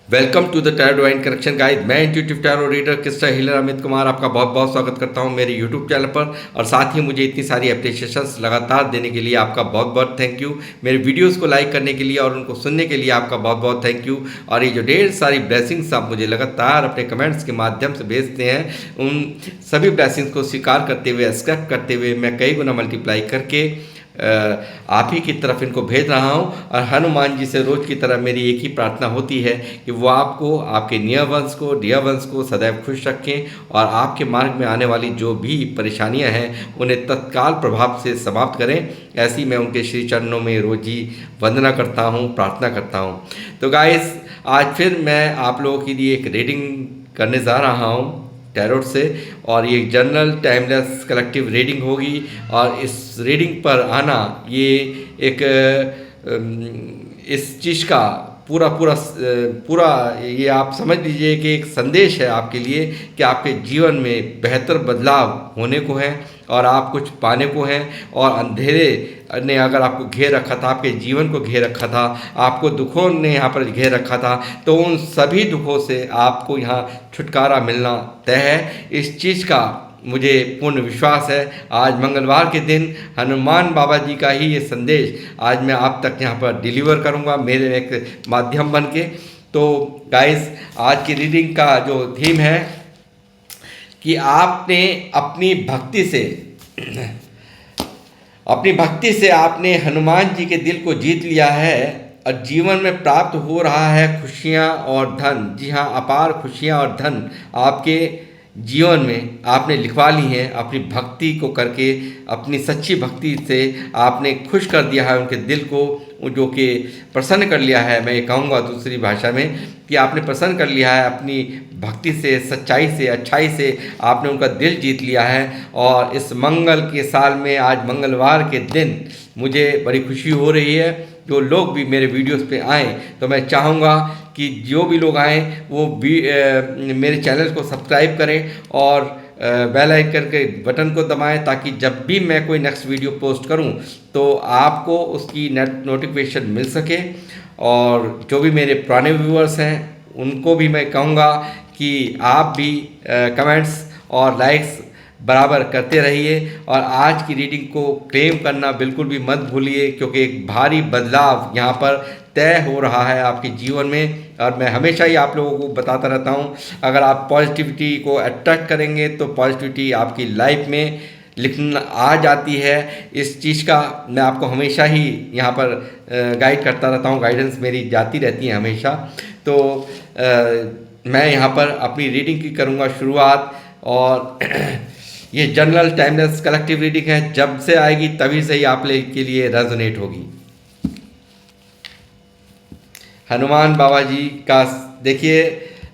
Welcome to the tarot divine correction guide. मैं intuitive tarot reader crystal healer Amit Kumar आपका बहुत बहुत स्वागत करता हूं मेरे यूट्यूब चैनल पर। और साथ ही मुझे इतनी सारी एप्रिसिएशंस लगातार देने के लिए आपका बहुत बहुत थैंक यू। मेरे वीडियोस को लाइक करने के लिए और उनको सुनने के लिए आपका बहुत बहुत थैंक यू। और ये जो ढेर सारी ब्लेसिंग्स आप मुझे लगातार अपने कमेंट्स के माध्यम से भेजते हैं, उन सभी ब्लेसिंग्स को स्वीकार करते हुए, एक्सेप्ट करते हुए मैं कई गुना मल्टीप्लाई करके आप ही की तरफ इनको भेज रहा हूँ। और हनुमान जी से रोज की तरह मेरी एक ही प्रार्थना होती है कि वो आपको, आपके नियर वंश को, डियर वंश को सदैव खुश रखें और आपके मार्ग में आने वाली जो भी परेशानियां हैं उन्हें तत्काल प्रभाव से समाप्त करें। ऐसी मैं उनके श्री चरणों में रोज ही वंदना करता हूँ, प्रार्थना करता हूँ। तो गाइस, आज फिर मैं आप लोगों के लिए एक रीडिंग करने जा रहा हूँ टैरोट से, और ये जनरल टाइमलेस कलेक्टिव रीडिंग होगी। और इस रीडिंग पर आना ये एक इस चीज़ का पूरा पूरा पूरा ये आप समझ लीजिए कि एक संदेश है आपके लिए कि आपके जीवन में बेहतर बदलाव होने को है और आप कुछ पाने को हैं। और अंधेरे ने अगर आपको घेर रखा था, आपके जीवन को घेर रखा था, आपको दुखों ने यहाँ पर घेर रखा था, तो उन सभी दुखों से आपको यहाँ छुटकारा मिलना तय है। इस चीज़ का मुझे पूर्ण विश्वास है। आज मंगलवार के दिन हनुमान बाबा जी का ही ये संदेश आज मैं आप तक यहाँ पर डिलीवर करूँगा मेरे एक माध्यम बन के। तो गाइस, आज की रीडिंग का जो थीम है कि आपने अपनी भक्ति से आपने हनुमान जी के दिल को जीत लिया है और जीवन में प्राप्त हो रहा है खुशियाँ और धन। जी हाँ, अपार खुशियाँ और धन आपके जीवन में आपने लिखवा ली हैं अपनी भक्ति को करके। अपनी सच्ची भक्ति से आपने खुश कर दिया है उनके दिल को, जो कि प्रसन्न कर लिया है। मैं ये कहूँगा दूसरी भाषा में कि आपने प्रसन्न कर लिया है अपनी भक्ति से, सच्चाई से, अच्छाई से आपने उनका दिल जीत लिया है। और इस मंगल के साल में आज मंगलवार के दिन मुझे बड़ी खुशी हो रही है। जो लोग भी मेरे वीडियोस पे आएँ तो मैं चाहूँगा कि जो भी लोग आएँ वो भी मेरे चैनल को सब्सक्राइब करें और बेल आइकन के बटन को दबाएं, ताकि जब भी मैं कोई नेक्स्ट वीडियो पोस्ट करूं तो आपको उसकी नोटिफिकेशन मिल सके। और जो भी मेरे पुराने व्यूअर्स हैं उनको भी मैं कहूँगा कि आप भी कमेंट्स और लाइक्स बराबर करते रहिए। और आज की रीडिंग को क्लेम करना बिल्कुल भी मत भूलिए, क्योंकि एक भारी बदलाव यहाँ पर तय हो रहा है आपके जीवन में। और मैं हमेशा ही आप लोगों को बताता रहता हूँ, अगर आप पॉजिटिविटी को अट्रैक्ट करेंगे तो पॉजिटिविटी आपकी लाइफ में लिखना आ जाती है। इस चीज़ का मैं आपको हमेशा ही यहाँ पर गाइड करता रहता हूँ, गाइडेंस मेरी जाती रहती है हमेशा। तो मैं यहाँ पर अपनी रीडिंग की करूँगा शुरुआत। और ये जनरल टाइमलेस कलेक्टिव रीडिंग है, जब से आएगी तभी से ही आप के लिए रेजोनेट होगी। हनुमान बाबा जी का देखिए,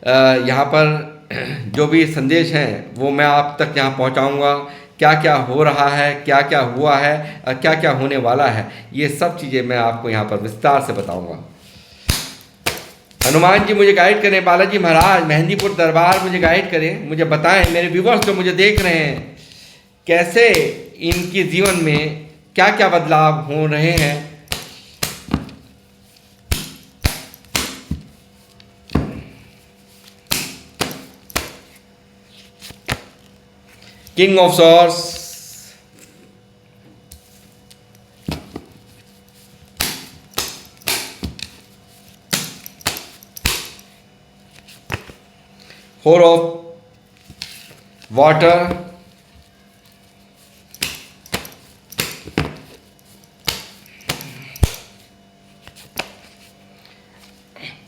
यहाँ पर जो भी संदेश हैं वो मैं आप तक यहाँ पहुँचाऊँगा। क्या क्या हो रहा है, क्या क्या हुआ है और क्या क्या होने वाला है, ये सब चीज़ें मैं आपको यहाँ पर विस्तार से बताऊँगा। हनुमान जी मुझे गाइड करें, बालाजी महाराज मेहंदीपुर दरबार मुझे गाइड करें, मुझे बताएं, मेरे व्यूवर्स जो मुझे देख रहे हैं कैसे इनके जीवन में क्या क्या बदलाव हो रहे हैं। King of swords, four of water,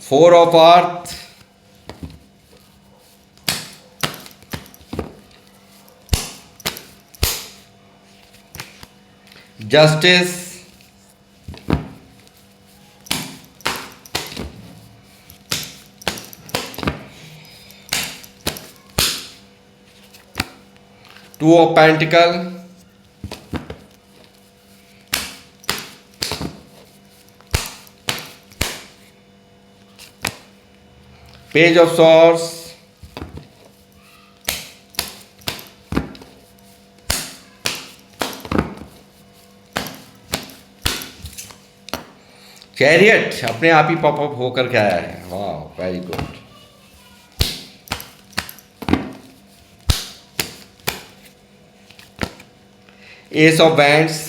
four of earth, justice, two of pentacle, page of swords, chariot अपने आप ही पॉपअप होकर के आया है। वाह, very good. S of bands,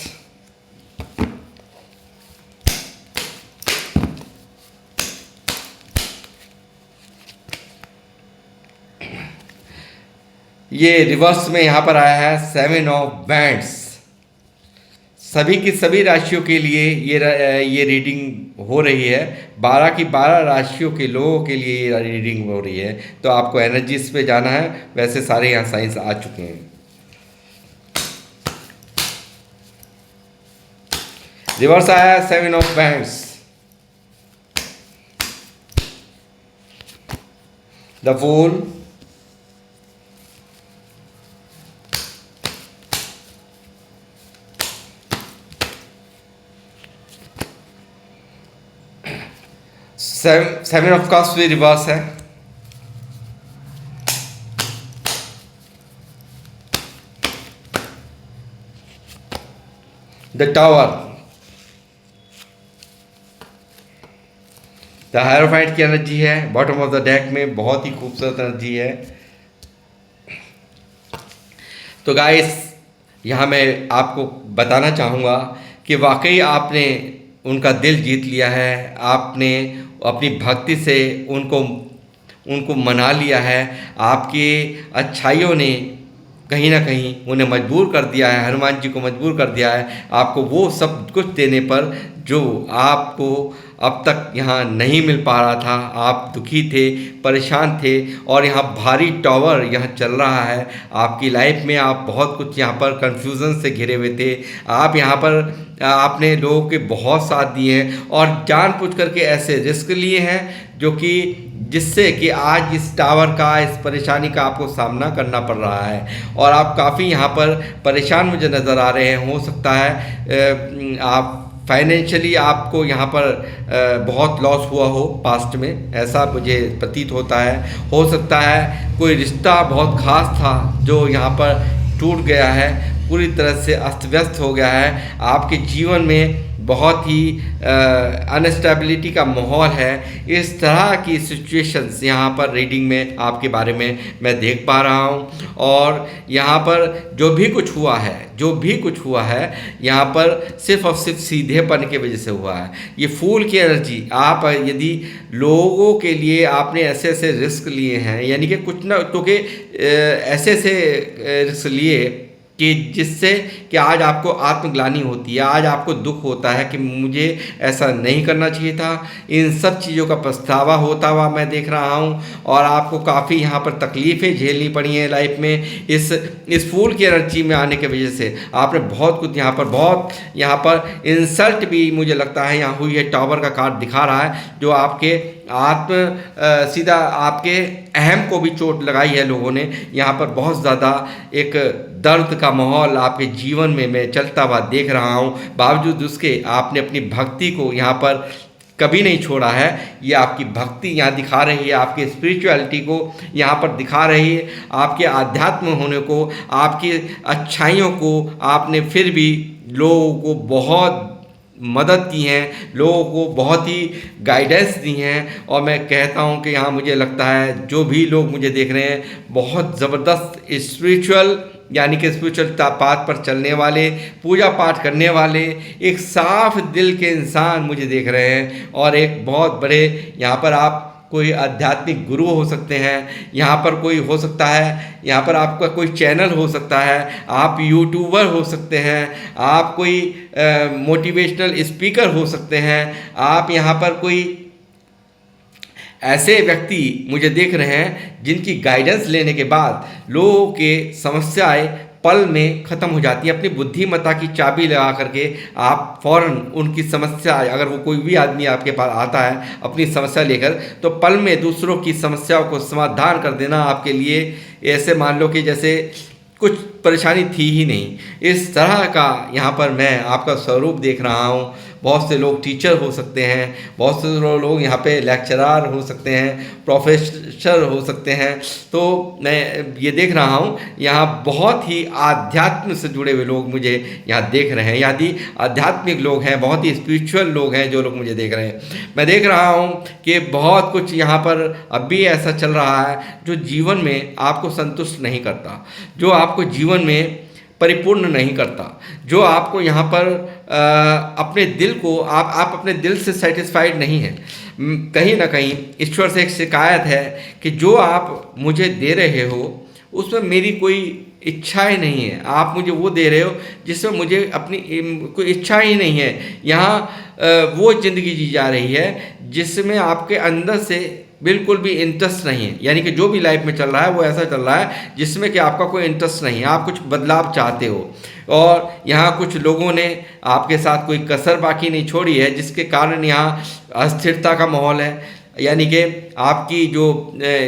ये रिवर्स में यहाँ पर आया है सेवन ऑफ बैंड्स। सभी की सभी राशियों के लिए ये रीडिंग हो रही है। 12 की 12 राशियों के लोगों के लिए ये रीडिंग हो रही है। तो आपको एनर्जीज पे जाना है। वैसे सारे यहाँ साइंस आ चुके हैं। रिवर्स आया है seven of wands, the fool, seven of cups भी रिवर्स है, द टावर, द हायरोफाइट की एनर्जी है। बॉटम ऑफ द डेक में बहुत ही खूबसूरत एनर्जी है। तो गाइस, यहाँ मैं आपको बताना चाहूँगा कि वाकई आपने उनका दिल जीत लिया है। आपने अपनी भक्ति से उनको मना लिया है। आपकी अच्छाइयों ने कहीं ना कहीं उन्हें मजबूर कर दिया है, हनुमान जी को मजबूर कर दिया है आपको वो सब कुछ देने पर जो आपको अब तक यहाँ नहीं मिल पा रहा था। आप दुखी थे, परेशान थे और यहाँ भारी टावर यहाँ चल रहा है आपकी लाइफ में। आप बहुत कुछ यहाँ पर कन्फ्यूज़न से घिरे हुए थे। आप यहाँ पर आपने लोगों के बहुत साथ दिए हैं और जानबूझ करके ऐसे रिस्क लिए हैं जो कि जिससे कि आज इस टावर का, इस परेशानी का आपको सामना करना पड़ रहा है और आप काफ़ी यहाँ पर परेशान मुझे नज़र आ रहे हैं। हो सकता है आप फाइनेंशियली आपको यहाँ पर बहुत लॉस हुआ हो पास्ट में, ऐसा मुझे प्रतीत होता है। हो सकता है कोई रिश्ता बहुत ख़ास था जो यहाँ पर टूट गया है, पूरी तरह से अस्त व्यस्त हो गया है। आपके जीवन में बहुत ही अनस्टेबिलिटी का माहौल है। इस तरह की सिचुएशंस यहाँ पर रीडिंग में आपके बारे में मैं देख पा रहा हूँ और यहाँ पर जो भी कुछ हुआ है यहाँ पर सिर्फ और सिर्फ सीधेपन की वजह से हुआ है। ये फूल की एनर्जी, आप यदि लोगों के लिए आपने ऐसे ऐसे रिस्क लिए हैं, यानी कि कुछ ना तो के ऐसे ऐसे रिस्क लिए कि जिससे कि आज आपको आत्मग्लानि होती है, आज आपको दुख होता है कि मुझे ऐसा नहीं करना चाहिए था। इन सब चीज़ों का पछतावा होता हुआ मैं देख रहा हूँ और आपको काफ़ी यहाँ पर तकलीफ़ें झेलनी पड़ी हैं लाइफ में। इस फूल की एनर्जी में आने की वजह से आपने बहुत कुछ यहाँ पर इंसल्ट भी मुझे लगता है यहाँ हुई है। टावर का कार्ड दिखा रहा है जो आपके सीधा आपके अहम को भी चोट लगाई है लोगों ने। यहाँ पर बहुत ज़्यादा एक दर्द का माहौल आपके जीवन में मैं चलता हुआ देख रहा हूँ। बावजूद उसके आपने अपनी भक्ति को यहाँ पर कभी नहीं छोड़ा है। ये आपकी भक्ति यहाँ दिखा रही है, आपकी स्पिरिचुअलिटी को यहाँ पर दिखा रही है, आपके आध्यात्म होने को, आपकी अच्छाइयों को। आपने फिर भी लोगों को बहुत मदद की हैं, लोगों को बहुत ही गाइडेंस दी हैं और मैं कहता हूं कि यहाँ मुझे लगता है जो भी लोग मुझे देख रहे हैं बहुत ज़बरदस्त स्पिरिचुअल, यानी कि स्पिरिचुअल पाथ पर चलने वाले, पूजा पाठ करने वाले, एक साफ दिल के इंसान मुझे देख रहे हैं और एक बहुत बड़े यहाँ पर आप कोई आध्यात्मिक गुरु हो सकते हैं, यहाँ पर कोई हो सकता है, यहाँ पर आपका कोई चैनल हो सकता है, आप यूट्यूबर हो सकते हैं, आप कोई मोटिवेशनल स्पीकर हो सकते हैं, आप यहाँ पर कोई ऐसे व्यक्ति मुझे देख रहे हैं जिनकी गाइडेंस लेने के बाद लोगों के समस्याएं पल में ख़त्म हो जाती है। अपनी बुद्धिमत्ता की चाबी लगा करके आप फ़ौरन उनकी समस्या, अगर वो कोई भी आदमी आपके पास आता है अपनी समस्या लेकर, तो पल में दूसरों की समस्याओं को समाधान कर देना आपके लिए ऐसे मान लो कि जैसे कुछ परेशानी थी ही नहीं। इस तरह का यहाँ पर मैं आपका स्वरूप देख रहा हूँ बहुत से लोग टीचर हो सकते हैं, बहुत से लोग यहाँ पे लेक्चरर हो सकते हैं, प्रोफेसर हो सकते हैं। तो मैं ये देख रहा हूँ यहाँ बहुत ही आध्यात्म से जुड़े हुए लोग मुझे यहाँ देख रहे हैं, यदि आध्यात्मिक लोग हैं, बहुत ही स्पिरिचुअल लोग हैं जो लोग मुझे देख रहे हैं। मैं देख रहा हूँ कि बहुत कुछ यहाँ पर अब भी ऐसा चल रहा है जो जीवन में आपको संतुष्ट नहीं करता, जो आपको जीवन में परिपूर्ण नहीं करता, जो आपको यहाँ पर अपने दिल को आप अपने दिल से सेटिस्फाइड नहीं हैं। कहीं ना कहीं ईश्वर से एक शिकायत है कि जो आप मुझे दे रहे हो उसमें मेरी कोई इच्छा ही नहीं है। आप मुझे वो दे रहे हो जिसमें मुझे अपनी कोई इच्छा ही नहीं है। यहाँ वो ज़िंदगी जी जा रही है जिसमें आपके अंदर से बिल्कुल भी इंटरेस्ट नहीं है, यानी कि जो भी लाइफ में चल रहा है वो ऐसा चल रहा है जिसमें कि आपका कोई इंटरेस्ट नहीं है, आप कुछ बदलाव चाहते हो। और यहाँ कुछ लोगों ने आपके साथ कोई कसर बाकी नहीं छोड़ी है, जिसके कारण यहाँ अस्थिरता का माहौल है, यानी कि आपकी जो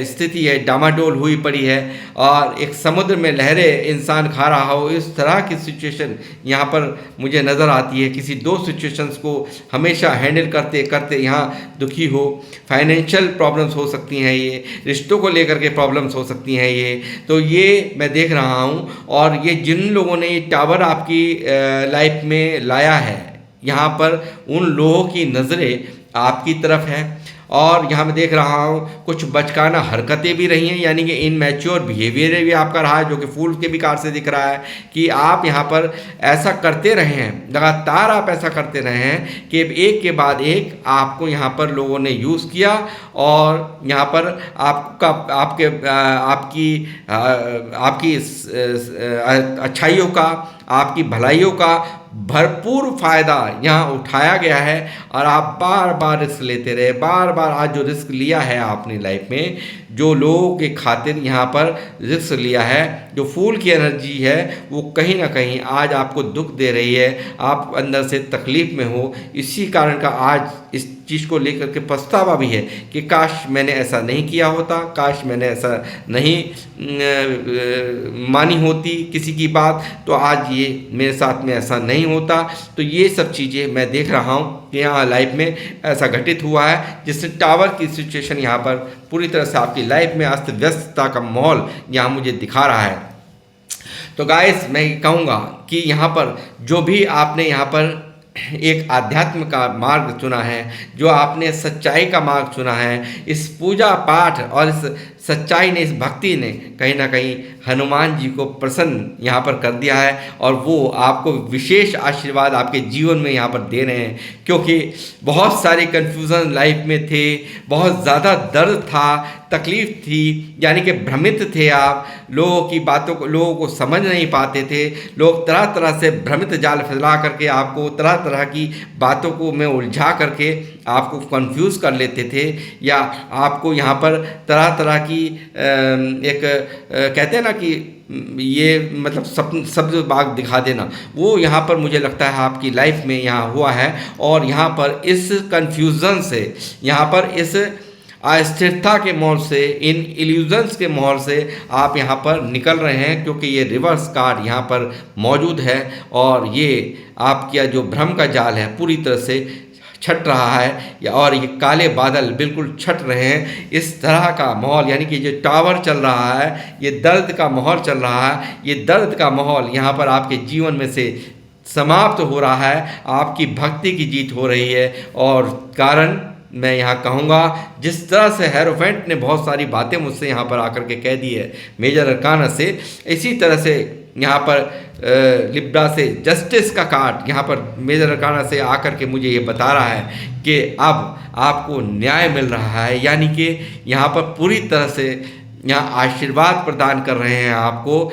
स्थिति है डामाडोल हुई पड़ी है और एक समुद्र में लहरें इंसान खा रहा हो, इस तरह की सिचुएशन यहाँ पर मुझे नज़र आती है। किसी दो सिचुएशंस को हमेशा हैंडल करते करते यहाँ दुखी हो। फाइनेंशियल प्रॉब्लम्स हो सकती हैं, ये रिश्तों को लेकर के प्रॉब्लम्स हो सकती हैं ये। तो ये मैं देख रहा हूँ, और ये जिन लोगों ने ये टावर आपकी लाइफ में लाया है, यहाँ पर उन लोगों की नज़रें आपकी तरफ हैं। और यहाँ मैं देख रहा हूँ कुछ बचकाना हरकतें भी रही हैं, यानी कि इनमैच्योर बिहेवियर भी आपका रहा है, जो कि फूल के विकार से दिख रहा है कि आप यहाँ पर ऐसा करते रहे हैं, लगातार आप ऐसा करते रहे हैं कि एक के बाद एक आपको यहाँ पर लोगों ने यूज़ किया और यहाँ पर आपकी अच्छाइयों का, आपकी भलाइयों का भरपूर फ़ायदा यहाँ उठाया गया है। और आप बार बार रिस्क लेते रहे, बार बार आज जो रिस्क लिया है आपने लाइफ में, जो लोगों के खातिर यहाँ पर रिस्क लिया है, जो फूल की एनर्जी है वो कहीं ना कहीं आज आपको दुख दे रही है, आप अंदर से तकलीफ़ में हो। इसी कारण का आज इस चीज़ को लेकर के पछतावा भी है कि काश मैंने ऐसा नहीं किया होता, काश मैंने ऐसा नहीं मानी होती किसी की बात, तो आज ये मेरे साथ में ऐसा नहीं होता। तो ये सब चीज़ें मैं देख रहा हूँ कि यहाँ लाइफ में ऐसा घटित हुआ है, जिससे टावर की सिचुएशन यहाँ पर पूरी तरह से आपकी लाइफ में अस्त व्यस्तता का माहौल यहाँ मुझे दिखा रहा है। तो गाइस मैं कहूँगा कि यहाँ पर जो भी आपने यहाँ पर एक आध्यात्म का मार्ग चुना है, जो आपने सच्चाई का मार्ग चुना है, इस पूजा पाठ और इस सच्चाई ने, इस भक्ति ने कहीं ना कहीं हनुमान जी को प्रसन्न यहाँ पर कर दिया है, और वो आपको विशेष आशीर्वाद आपके जीवन में यहाँ पर दे रहे हैं। क्योंकि बहुत सारे कन्फ्यूज़न लाइफ में थे, बहुत ज़्यादा दर्द था, तकलीफ़ थी, यानी कि भ्रमित थे आप, लोगों की बातों को, लोगों को समझ नहीं पाते थे, लोग तरह तरह से भ्रमित जाल फैला करके आपको तरह तरह की बातों को में उलझा करके आपको कंफ्यूज कर लेते थे, या आपको यहाँ पर तरह तरह की कहते हैं ना कि ये मतलब शब्द बाग दिखा देना, वो यहाँ पर मुझे लगता है आपकी लाइफ में यहाँ हुआ है। और यहाँ पर इस कन्फ्यूज़न से, यहाँ पर इस अस्थिरता के माहौल से, इन इल्यूजन्स के माहौल से आप यहाँ पर निकल रहे हैं, क्योंकि ये रिवर्स कार्ड यहाँ पर मौजूद है और ये आपका जो भ्रम का जाल है पूरी तरह से छट रहा है, और ये काले बादल बिल्कुल छट रहे हैं। इस तरह का माहौल, यानी कि जो टावर चल रहा है, ये दर्द का माहौल चल रहा है, ये दर्द का माहौल यहाँ पर आपके जीवन में से समाप्त हो रहा है, आपकी भक्ति की जीत हो रही है। और कारण मैं यहाँ कहूँगा, जिस तरह से हेरोफेंट ने बहुत सारी बातें मुझसे यहाँ पर आकर के कह दी है मेजर अरकाना से, इसी तरह से यहाँ पर लिब्रा से जस्टिस का कार्ड यहाँ पर मेजर अरकाना से आकर के मुझे ये बता रहा है कि अब आपको न्याय मिल रहा है, यानी कि यहाँ पर पूरी तरह से यहाँ आशीर्वाद प्रदान कर रहे हैं आपको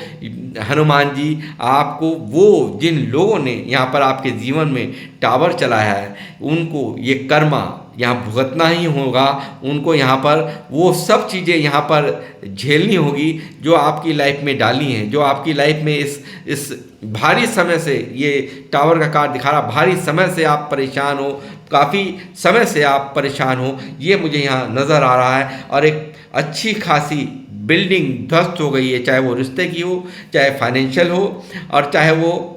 हनुमान जी। आपको वो जिन लोगों ने यहाँ पर आपके जीवन में टावर चलाया है, उनको ये कर्मा यहाँ भुगतना ही होगा, उनको यहाँ पर वो सब चीज़ें यहाँ पर झेलनी होगी जो आपकी लाइफ में डाली हैं, जो आपकी लाइफ में इस भारी समय से, ये टावर का कार्ड दिखा रहा, भारी समय से आप परेशान हो, काफ़ी समय से आप परेशान हो, ये मुझे यहाँ नज़र आ रहा है। और एक अच्छी खासी बिल्डिंग ध्वस्त हो गई है, चाहे वो रिश्ते की हो, चाहे फाइनेंशियल हो, और चाहे वो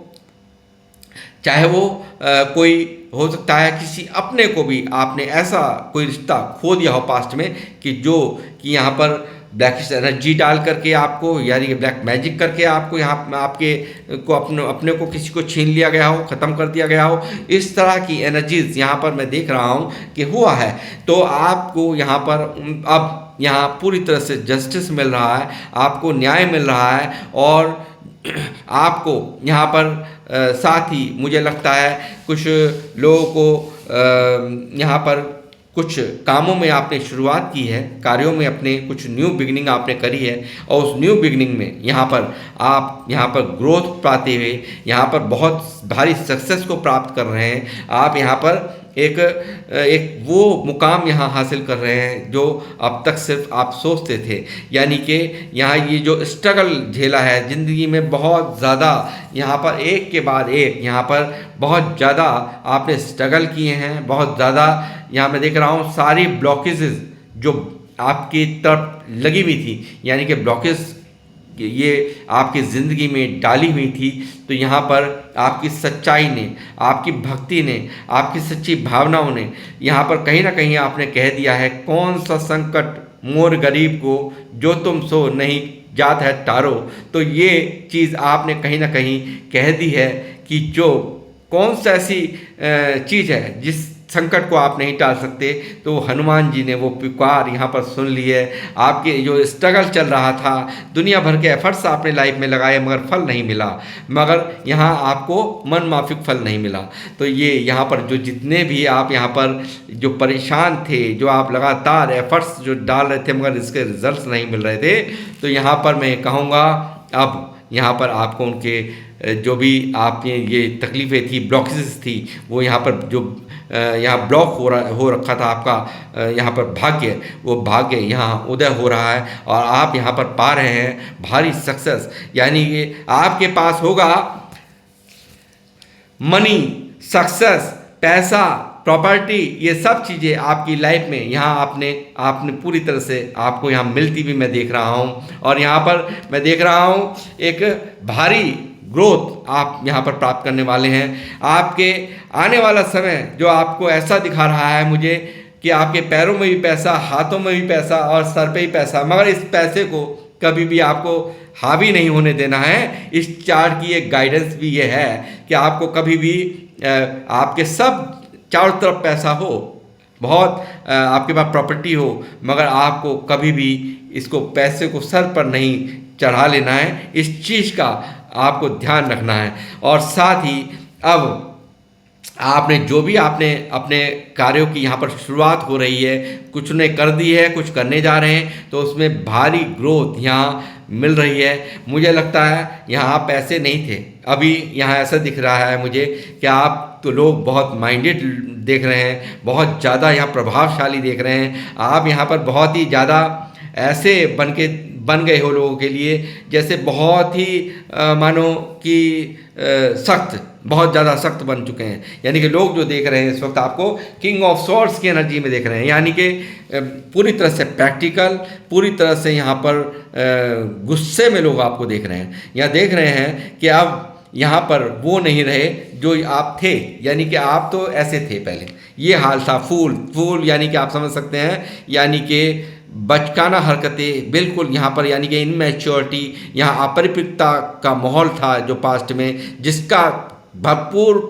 चाहे वो कोई हो सकता है किसी अपने को भी आपने ऐसा कोई रिश्ता खो दिया हो पास्ट में कि जो कि यहाँ पर ब्लैकिश एनर्जी डाल करके आपको, यानी कि ब्लैक मैजिक करके आपको यहाँ आपके को अपने को किसी को छीन लिया गया हो, ख़त्म कर दिया गया हो। इस तरह की एनर्जीज यहाँ पर मैं देख रहा हूँ कि हुआ है। तो आपको यहाँ पर अब यहाँ पूरी तरह से जस्टिस मिल रहा है, आपको न्याय मिल रहा है। और आपको यहाँ पर साथ ही मुझे लगता है कुछ लोगों को यहाँ पर कुछ कामों में आपने शुरुआत की है, कार्यों में अपने कुछ न्यू बिगनिंग आपने करी है, और उस न्यू बिगनिंग में यहाँ पर आप यहाँ पर ग्रोथ पाते हुए यहाँ पर बहुत भारी सक्सेस को प्राप्त कर रहे हैं। आप यहाँ पर एक वो मुकाम यहाँ हासिल कर रहे हैं जो अब तक सिर्फ आप सोचते थे। यानी कि यहाँ ये जो स्ट्रगल झेला है ज़िंदगी में, बहुत ज़्यादा यहाँ पर एक के बाद एक यहाँ पर बहुत ज़्यादा आपने स्ट्रगल किए हैं, बहुत ज़्यादा यहाँ मैं देख रहा हूँ सारी ब्लॉकेजेस जो आपकी तरफ लगी हुई थी, यानी कि ब्लॉकेज ये आपकी ज़िंदगी में डाली हुई थी। तो यहाँ पर आपकी सच्चाई ने, आपकी भक्ति ने, आपकी सच्ची भावनाओं ने यहाँ पर कहीं ना कहीं आपने कह दिया है, कौन सा संकट मोर गरीब को जो तुम सो नहीं जात है टारो। तो ये चीज़ आपने कहीं ना कहीं कह दी है कि जो कौन सा ऐसी चीज़ है जिस संकट को आप नहीं टाल सकते। तो हनुमान जी ने वो पुकार यहाँ पर सुन ली है। आपके जो स्ट्रगल चल रहा था, दुनिया भर के एफर्ट्स आपने लाइफ में लगाए मगर फल नहीं मिला, मगर यहाँ आपको मन माफिक फल नहीं मिला। तो ये यहाँ पर जो जितने भी आप यहाँ पर जो परेशान थे, जो आप लगातार एफर्ट्स जो डाल रहे थे मगर इसके रिजल्ट्स नहीं मिल रहे थे, तो यहाँ पर मैं कहूँगा अब यहाँ पर आपको उनके जो भी आपने ये तकलीफ़ें थी, ब्लॉकेजेस थी, वो यहाँ पर जो यहाँ ब्लॉक हो रखा था आपका यहाँ पर भाग्य, वो भाग्य यहाँ उदय हो रहा है और आप यहाँ पर पा रहे हैं भारी सक्सेस। यानी कि आपके पास होगा मनी, सक्सेस, पैसा, प्रॉपर्टी, ये सब चीज़ें आपकी लाइफ में यहाँ आपने पूरी तरह से आपको यहाँ मिलती भी मैं देख रहा हूँ। और यहाँ पर मैं देख रहा हूँ एक भारी ग्रोथ आप यहाँ पर प्राप्त करने वाले हैं। आपके आने वाला समय जो आपको ऐसा दिखा रहा है मुझे कि आपके पैरों में भी पैसा, हाथों में भी पैसा और सर पे भी पैसा, मगर इस पैसे को कभी भी आपको हावी नहीं होने देना है। इस चार्ट की एक गाइडेंस भी ये है कि आपको कभी भी आपके सब चारों तरफ पैसा हो, बहुत आपके पास प्रॉपर्टी हो, मगर आपको कभी भी इसको पैसे को सर पर नहीं चढ़ा लेना है। इस चीज़ का आपको ध्यान रखना है। और साथ ही अब आपने जो भी आपने अपने कार्यों की यहाँ पर शुरुआत हो रही है, कुछ ने कर दी है, कुछ करने जा रहे हैं, तो उसमें भारी ग्रोथ यहाँ मिल रही है। मुझे लगता है यहाँ आप ऐसे नहीं थे, अभी यहाँ ऐसा दिख रहा है मुझे कि आप तो लोग बहुत माइंडेड देख रहे हैं, बहुत ज़्यादा यहाँ प्रभावशाली देख रहे हैं। आप यहाँ पर बहुत ही ज़्यादा ऐसे बन गए हो लोगों के लिए जैसे बहुत ही मानो कि सख्त, बहुत ज़्यादा सख्त बन चुके हैं। यानी कि लोग जो देख रहे हैं इस वक्त आपको किंग ऑफ स्वॉर्ड्स की एनर्जी में देख रहे हैं, यानी कि पूरी तरह से प्रैक्टिकल, पूरी तरह से यहाँ पर गुस्से में लोग आपको देख रहे हैं। यहाँ देख रहे हैं कि अब यहाँ पर वो नहीं रहे जो आप थे, यानी कि आप तो ऐसे थे पहले, ये हाल था फूल, यानी कि आप समझ सकते हैं, यानी कि बचकाना हरकतें बिल्कुल यहाँ पर, यानी कि इनमैच्योरिटी, यहाँ अपरिपक्वता का माहौल था जो पास्ट में, जिसका भरपूर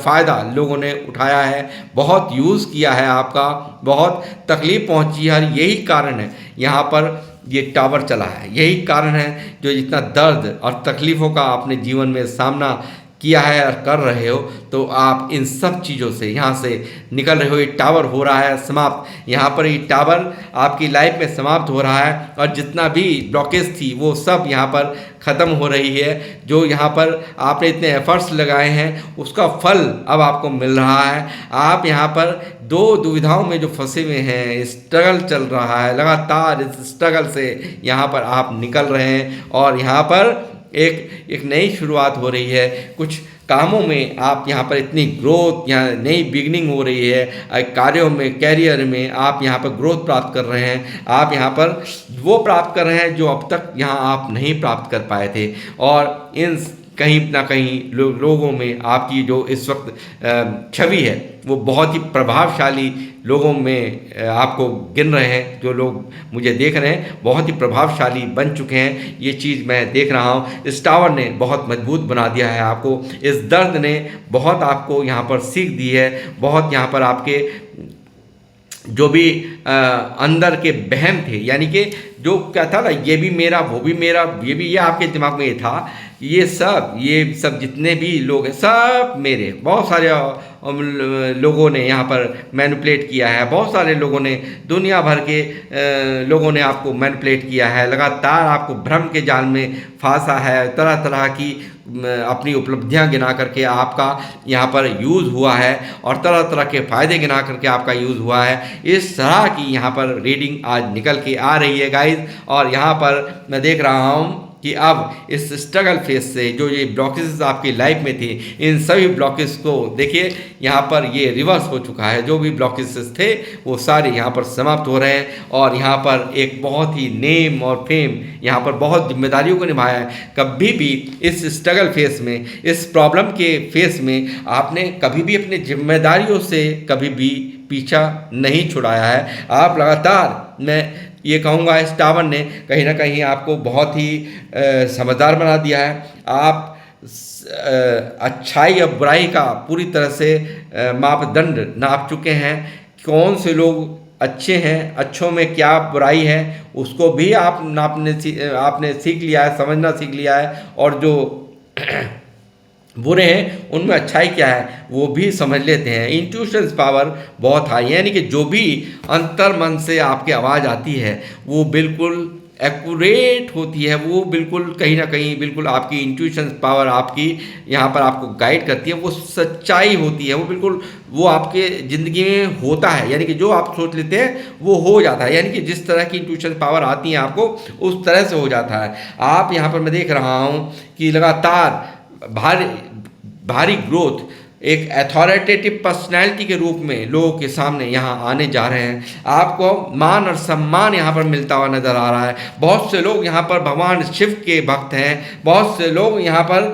फ़ायदा लोगों ने उठाया है, बहुत यूज़ किया है, आपका बहुत तकलीफ़ पहुँची है। यही कारण है यहाँ पर ये टावर चला है, यही कारण है जो इतना दर्द और तकलीफ़ों का आपने जीवन में सामना किया है और कर रहे हो। तो आप इन सब चीज़ों से यहाँ से निकल रहे हो। ये टावर हो रहा है समाप्त, यहाँ पर ये टावर आपकी लाइफ में समाप्त हो रहा है और जितना भी ब्लॉकेज थी वो सब यहाँ पर ख़त्म हो रही है। जो यहाँ पर आपने इतने एफर्ट्स लगाए हैं उसका फल अब आपको मिल रहा है। आप यहाँ पर दो दुविधाओं में जो फंसे हुए हैं, स्ट्रगल चल रहा है, लगातार इस स्ट्रगल से यहाँ पर आप निकल रहे हैं और यहाँ पर एक नई शुरुआत हो रही है। कुछ कामों में आप यहाँ पर इतनी ग्रोथ, यहाँ नई बिगनिंग हो रही है, कार्यों में, कैरियर में आप यहाँ पर ग्रोथ प्राप्त कर रहे हैं। आप यहाँ पर वो प्राप्त कर रहे हैं जो अब तक यहाँ आप नहीं प्राप्त कर पाए थे। और इन कहीं ना कहीं लोगों में आपकी जो इस वक्त छवि है वो बहुत ही प्रभावशाली लोगों में आपको गिन रहे हैं। जो लोग मुझे देख रहे हैं बहुत ही प्रभावशाली बन चुके हैं, ये चीज़ मैं देख रहा हूँ। इस टावर ने बहुत मजबूत बना दिया है आपको, इस दर्द ने बहुत आपको यहाँ पर सीख दी है, बहुत यहाँ पर आपके जो भी अंदर के वहम थे, यानी कि जो क्या था ना, ये भी मेरा वो भी मेरा, ये आपके दिमाग में ये था, ये सब जितने भी लोग हैं सब मेरे। बहुत सारे लोगों ने यहाँ पर मैनिपुलेट किया है, बहुत सारे लोगों ने, दुनिया भर के लोगों ने आपको मैनिपुलेट किया है, लगातार आपको भ्रम के जाल में फांसा है, तरह तरह की अपनी उपलब्धियां गिना करके आपका यहाँ पर यूज़ हुआ है और तरह तरह के फ़ायदे गिना करके आपका यूज़ हुआ है। इस तरह की यहाँ पर रीडिंग आज निकल के आ रही है गाइस। और यहाँ पर मैं देख रहा हूँ कि अब इस स्ट्रगल फेज से जो ये ब्लॉकेज आपकी लाइफ में थी, इन सभी ब्लॉकेज को देखिए यहाँ पर ये रिवर्स हो चुका है। जो भी ब्लॉकेज थे वो सारे यहाँ पर समाप्त हो रहे हैं और यहाँ पर एक बहुत ही नेम और फेम, यहाँ पर बहुत जिम्मेदारियों को निभाया है। कभी भी इस स्ट्रगल फेज में, इस प्रॉब्लम के फेज में आपने कभी भी अपनी जिम्मेदारियों से कभी भी पीछा नहीं छुड़ाया है। आप लगातार, मैं ये कहूँगा, इस टावर ने कहीं ना कहीं आपको बहुत ही समझदार बना दिया है। आप अच्छाई और बुराई का पूरी तरह से मापदंड नाप चुके हैं। कौन से लोग अच्छे हैं, अच्छों में क्या बुराई है, उसको भी आपने सीख लिया है, समझना सीख लिया है। और जो बुरे हैं उनमें अच्छाई क्या है वो भी समझ लेते हैं। इंट्यूशन पावर बहुत हाई है, यानी कि जो भी अंतर मन से आपकी आवाज़ आती है वो बिल्कुल एक्यूरेट होती है, वो बिल्कुल कहीं ना कहीं बिल्कुल आपकी इंट्यूशन पावर आपकी यहाँ पर आपको गाइड करती है, वो सच्चाई होती है, वो बिल्कुल वो आपके ज़िंदगी में होता है। यानी कि जो आप सोच लेते हैं वो हो जाता है, यानी कि जिस तरह की इंट्यूशन पावर आती है आपको उस तरह से हो जाता है। आप यहाँ पर मैं देख रहा हूँ कि लगातार भारी ग्रोथ एक अथॉरिटेटिव पर्सनैलिटी के रूप में लोगों के सामने यहाँ आने जा रहे हैं। आपको मान और सम्मान यहाँ पर मिलता हुआ नज़र आ रहा है। बहुत से लोग यहाँ पर भगवान शिव के भक्त हैं, बहुत से लोग यहाँ पर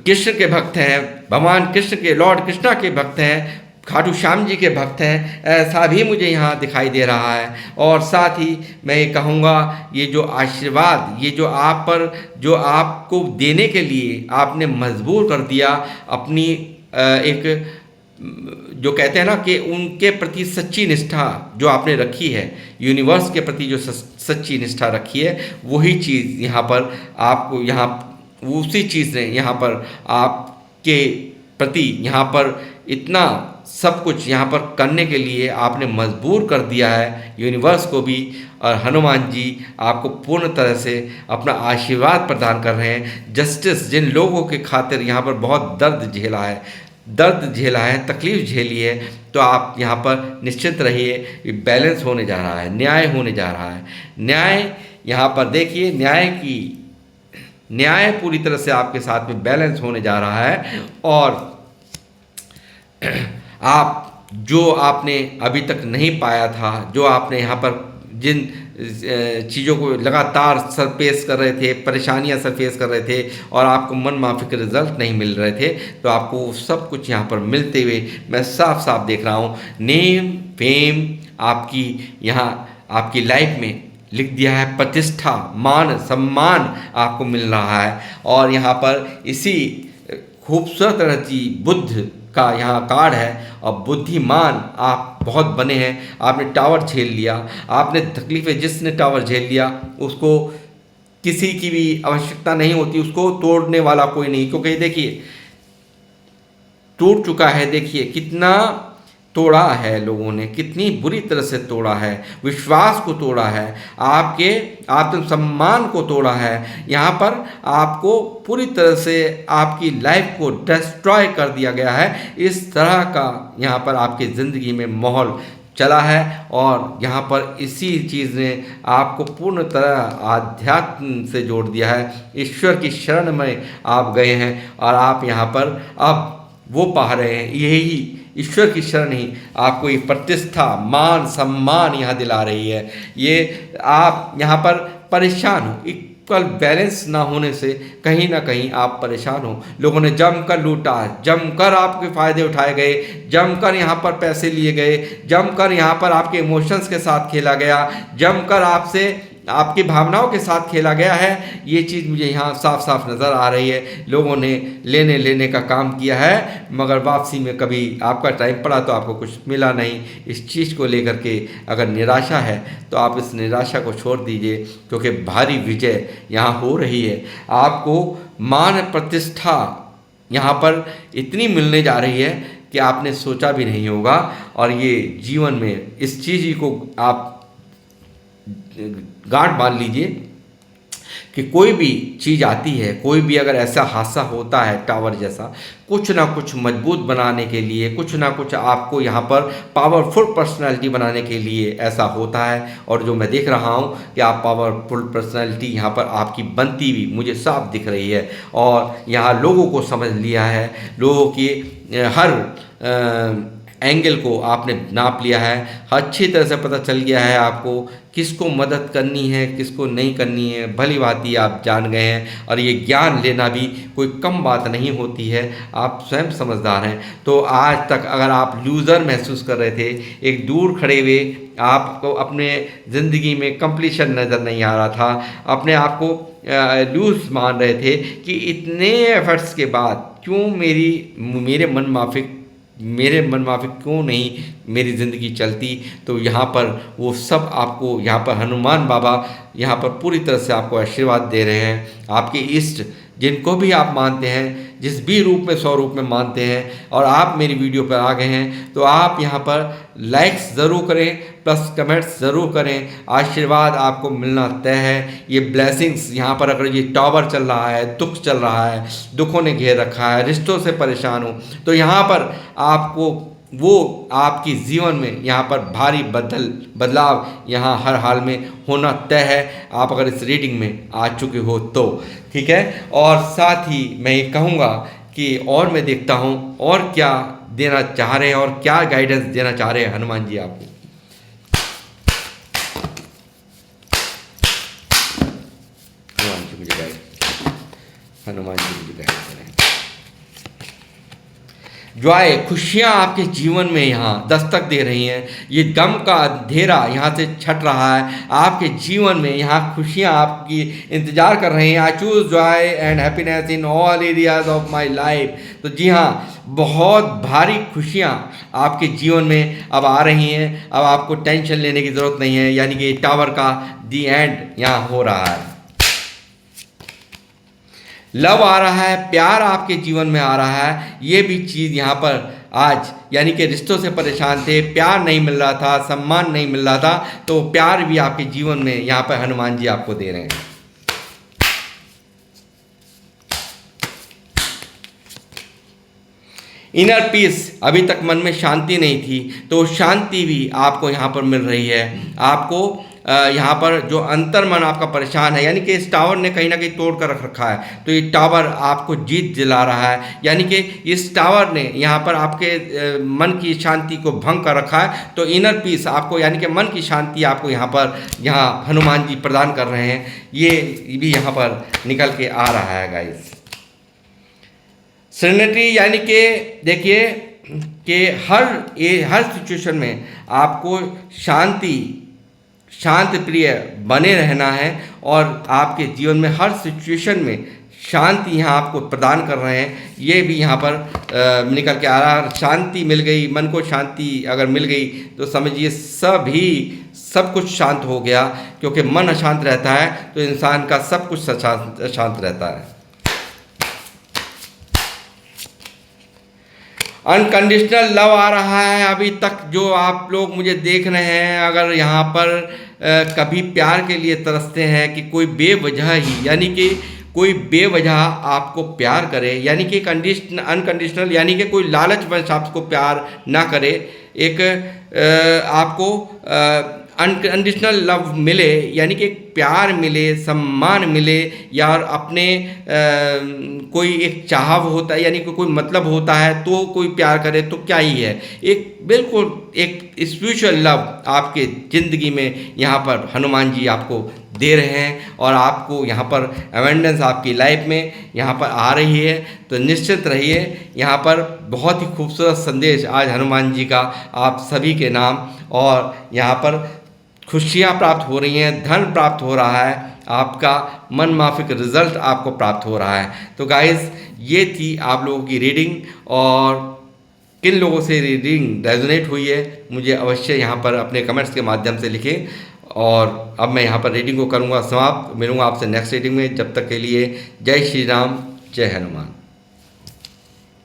कृष्ण के भक्त हैं, भगवान कृष्ण के, लॉर्ड कृष्णा के भक्त हैं, खाटू श्याम जी के भक्त हैं, ऐसा भी मुझे यहाँ दिखाई दे रहा है। और साथ ही मैं ये कहूँगा, ये जो आशीर्वाद, ये जो आप पर, जो आपको देने के लिए आपने मजबूर कर दिया अपनी एक, जो कहते हैं ना कि उनके प्रति सच्ची निष्ठा जो आपने रखी है, यूनिवर्स के प्रति जो सच्ची निष्ठा रखी है, वही चीज़ यहाँ पर आपको, यहाँ उसी चीज़ ने यहाँ पर आपके प्रति यहाँ पर इतना सब कुछ यहाँ पर करने के लिए आपने मजबूर कर दिया है यूनिवर्स को भी। और हनुमान जी आपको पूर्ण तरह से अपना आशीर्वाद प्रदान कर रहे हैं। जस्टिस, जिन लोगों के खातिर यहाँ पर बहुत दर्द झेला है, तकलीफ झेली है, तो आप यहाँ पर निश्चिंत रहिए, बैलेंस होने जा रहा है, न्याय होने जा रहा है। न्याय यहाँ पर देखिए, न्याय पूरी तरह से आपके साथ में बैलेंस होने जा रहा है। और आप जो आपने अभी तक नहीं पाया था, जो आपने यहाँ पर जिन चीज़ों को लगातार सरफेस कर रहे थे, परेशानियाँ सरफेस कर रहे थे और आपको मन माफी के रिजल्ट नहीं मिल रहे थे, तो आपको सब कुछ यहाँ पर मिलते हुए मैं साफ साफ देख रहा हूँ। नेम फेम आपकी यहाँ आपकी लाइफ में लिख दिया है, प्रतिष्ठा, मान सम्मान आपको मिल रहा है। और यहाँ पर इसी खूबसूरत रची बुद्ध का यहाँ कार्ड है और बुद्धिमान आप बहुत बने हैं। आपने टावर झेल लिया, आपने तकलीफ़ें, जिसने टावर झेल लिया उसको किसी की भी आवश्यकता नहीं होती, उसको तोड़ने वाला कोई नहीं, क्योंकि देखिए टूट चुका है। देखिए कितना तोड़ा है लोगों ने, कितनी बुरी तरह से तोड़ा है, विश्वास को तोड़ा है, आपके आत्मसम्मान को तोड़ा है। यहाँ पर आपको पूरी तरह से आपकी लाइफ को डिस्ट्रॉय कर दिया गया है। इस तरह का यहाँ पर आपकी ज़िंदगी में माहौल चला है और यहाँ पर इसी चीज़ ने आपको पूर्ण तरह आध्यात्म से जोड़ दिया है। ईश्वर की शरण में आप गए हैं और आप यहाँ पर अब वो पा रहे हैं, यही ईश्वर की शरण ही आपको ये प्रतिष्ठा, मान सम्मान यहाँ दिला रही है। ये आप यहाँ पर परेशान हो, इक्वल बैलेंस ना होने से कहीं ना कहीं आप परेशान हो। लोगों ने जमकर लूटा, जमकर आपके फ़ायदे उठाए गए, जमकर यहाँ पर पैसे लिए गए, जमकर यहाँ पर आपके इमोशंस के साथ खेला गया, जमकर आपसे आपकी भावनाओं के साथ खेला गया है। ये चीज़ मुझे यहाँ साफ साफ नज़र आ रही है। लोगों ने लेने लेने का काम किया है, मगर वापसी में कभी आपका टाइम पड़ा तो आपको कुछ मिला नहीं। इस चीज़ को लेकर के अगर निराशा है तो आप इस निराशा को छोड़ दीजिए, क्योंकि भारी विजय यहाँ हो रही है। आपको मान प्रतिष्ठा यहाँ पर इतनी मिलने जा रही है कि आपने सोचा भी नहीं होगा। और ये जीवन में इस चीज़ को आप गांठ बांध लीजिए कि कोई भी चीज़ आती है, कोई भी अगर ऐसा हादसा होता है टावर जैसा, कुछ ना कुछ मजबूत बनाने के लिए, कुछ ना कुछ आपको यहाँ पर पावरफुल पर्सनालिटी बनाने के लिए ऐसा होता है। और जो मैं देख रहा हूँ कि आप पावरफुल पर्सनालिटी यहाँ पर आपकी बनती हुई मुझे साफ दिख रही है। और यहाँ लोगों को समझ लिया है, लोगों की हर एंगल को आपने नाप लिया है, अच्छी तरह से पता चल गया है आपको किसको मदद करनी है, किसको नहीं करनी है, भली भांति आप जान गए हैं। और ये ज्ञान लेना भी कोई कम बात नहीं होती है, आप स्वयं समझदार हैं। तो आज तक अगर आप लूज़र महसूस कर रहे थे, एक दूर खड़े हुए आपको अपने ज़िंदगी में कंप्लीशन नज़र नहीं आ रहा था, अपने आप को लूज मान रहे थे कि इतने एफर्ट्स के बाद क्यों मेरे मन माफिक क्यों नहीं मेरी ज़िंदगी चलती, तो यहाँ पर वो सब आपको यहाँ पर हनुमान बाबा यहाँ पर पूरी तरह से आपको आशीर्वाद दे रहे हैं। आपके इष्ट जिनको भी आप मानते हैं, जिस भी रूप में स्वरूप में मानते हैं, और आप मेरी वीडियो पर आ गए हैं, तो आप यहाँ पर लाइक्स ज़रूर करें, प्लस कमेंट्स ज़रूर करें। आशीर्वाद आपको मिलना तय है। ये ब्लेसिंग्स यहाँ पर, अगर ये टावर चल रहा है, दुख चल रहा है, दुखों ने घेर रखा है, रिश्तों से परेशान हो, तो यहाँ पर आपको वो आपकी जीवन में यहाँ पर भारी बदलाव यहाँ हर हाल में होना तय है। आप अगर इस रीडिंग में आ चुके हो तो ठीक है। और साथ ही मैं ये कहूँगा कि और मैं देखता हूँ और क्या देना चाह रहे हैं और क्या गाइडेंस देना चाह रहे हैं हनुमान जी आपको। हनुमान जी मुझे गाइड करें। जॉय, खुशियाँ आपके जीवन में यहाँ दस्तक दे रही हैं। ये गम का अंधेरा यहाँ से छट रहा है। आपके जीवन में यहाँ खुशियाँ आपकी इंतज़ार कर रही हैं। I choose Joy and happiness in all areas of my life. तो जी हाँ, बहुत भारी खुशियाँ आपके जीवन में अब आ रही हैं। अब आपको टेंशन लेने की ज़रूरत नहीं है, यानी कि टावर का दी एंड यहाँ हो रहा है। लव आ रहा है, प्यार आपके जीवन में आ रहा है। ये भी चीज़ यहाँ पर आज, यानी कि रिश्तों से परेशान थे, प्यार नहीं मिल रहा था, सम्मान नहीं मिल रहा था, तो प्यार भी आपके जीवन में यहाँ पर हनुमान जी आपको दे रहे हैं। इनर पीस, अभी तक मन में शांति नहीं थी, तो शांति भी आपको यहाँ पर मिल रही है। आपको यहाँ पर जो अंतर मन आपका परेशान है, यानी कि इस टावर ने कहीं ना कहीं तोड़ कर रख रखा है, तो ये टावर आपको जीत दिला रहा है। यानी कि इस टावर ने यहाँ पर आपके मन की शांति को भंग कर रखा है। तो इनर पीस आपको, यानी कि मन की शांति आपको यहाँ हनुमान जी प्रदान कर रहे हैं। ये भी यहाँ पर निकल के आ रहा है गाइस। सेरेनिटी, यानी कि देखिए कि हर सिचुएशन में आपको शांत प्रिय बने रहना है, और आपके जीवन में हर सिचुएशन में शांति यहाँ आपको प्रदान कर रहे हैं। ये भी यहाँ पर निकल के आ रहा है। शांति मिल गई, मन को शांति अगर मिल गई तो समझिए सब कुछ शांत हो गया, क्योंकि मन अशांत रहता है तो इंसान का सब कुछ अशांत रहता है। अनकंडीशनल लव आ रहा है। अभी तक जो आप लोग मुझे देख रहे हैं, अगर यहाँ पर कभी प्यार के लिए तरसते हैं कि कोई बेवजह ही, यानी कि कोई बेवजह आपको प्यार करे, यानी कि अनकंडीशनल, यानी कि कोई लालचवश आपको प्यार ना करे, एक आपको अनकंडीशनल लव मिले, यानी कि प्यार मिले, सम्मान मिले, या अपने कोई एक चाहव होता है, यानी कि कोई मतलब होता है तो कोई प्यार करे, तो क्या ही है। एक बिल्कुल एक स्पिरिचुअल लव आपके ज़िंदगी में यहाँ पर हनुमान जी आपको दे रहे हैं और आपको यहाँ पर अवेंडेंस आपकी लाइफ में यहाँ पर आ रही है, तो निश्चित रहिए। यहाँ पर बहुत ही खूबसूरत संदेश आज हनुमान जी का आप सभी के नाम, और यहाँ पर खुशियाँ प्राप्त हो रही हैं, धन प्राप्त हो रहा है, आपका मन माफिक रिजल्ट आपको प्राप्त हो रहा है। तो गाइस, ये थी आप लोगों की रीडिंग, और किन लोगों से रीडिंग रेजोनेट हुई है मुझे अवश्य यहाँ पर अपने कमेंट्स के माध्यम से लिखें। और अब मैं यहाँ पर रीडिंग को करूँगा समाप्त। मिलूँगा आपसे नेक्स्ट रीडिंग में। जब तक के लिए जय श्री राम, जय हनुमान।